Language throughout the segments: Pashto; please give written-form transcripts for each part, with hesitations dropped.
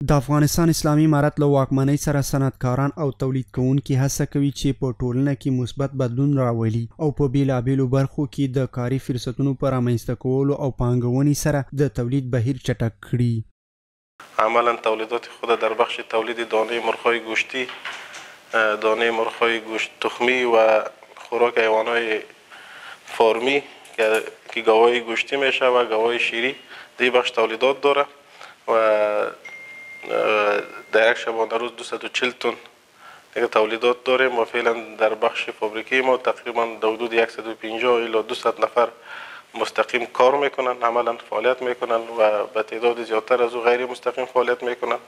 د افغانستان اسلامي امارت له واکمنۍ سره صنعتکاران او تولید کوونکي هڅه کوي چې په ټولنه کې مثبت بدلون راولي او په بیلابیلو برخو کې د کاري فرصتونو په رامنځته کولو او پانګونې سره د تولید بهیر چټک کړي. عملا تولیدات خود در بخش تولید دانه مرغ‌های گوشتی، دانه مرغ‌های گوشت تخمی و خوراک حیوانات فارمی که گاوهای گوشتی میشه و گاوهای شیری در بخش تولیدات داره و در یک شبانه روز 240 تن دیگه تولیدات داریم و فعلا در بخش فابریکی ما تقریبا حدود 150 الی 200 نفر مستقیم کار میکنن، عملا فعالیت میکنن و به تعداد زیادتر از او غیر مستقیم فعالیت میکنن.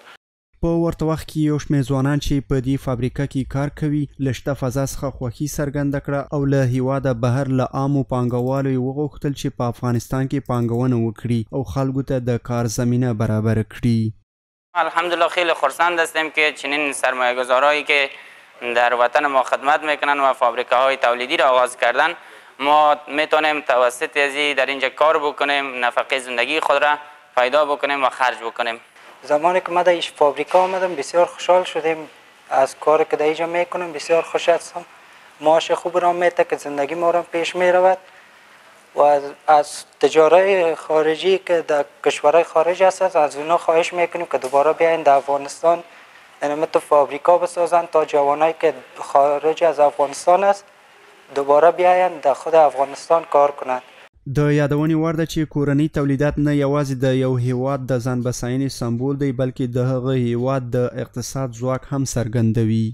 په ورته وخت کې یو شمېر ځوانان چې په دې فابریکه کې کار کوي له شته فضا څخه خوښي څرګنده کړه او له هیواده بهر له عامو پانګوالو یې وغوښتل چې په افغانستان کې پانګونه وکړي او خلکو ته د کار زمینه برابر کړي. الحمدلله خیلی خرسند هستیم که چنین سرمایه‌گذارایی که در وطن ما خدمت میکنن و فابریکه های تولیدی را آغاز کردن، ما میتونیم توسط ازی در اینجا کار بکنیم، نفقه زندگی خود را پیدا بکنیم و خرج بکنیم. زمانی که ما در ایش فابریکا آمدم بسیار خوشحال شدیم از کاری که در اینجا میکنم، بسیار خوش هستم. معاش خوب را میده که زندگی ما را پیش میرود و از تجارت خارجی که در کشورهای خارج هست از اونا خواهش میکنیم که دوباره بیاین در افغانستان مثل فابریکا بسازن تا جوانایی که خارج از افغانستان است دوباره بیاین در خود افغانستان کار کنند. د یادونې وړ ده چې کورني تولیدات نه یوازې د یو هیواد د ځان بساینې سمبول دی بلکې د هغه هیواد د اقتصاد ځواک هم څرګندوي.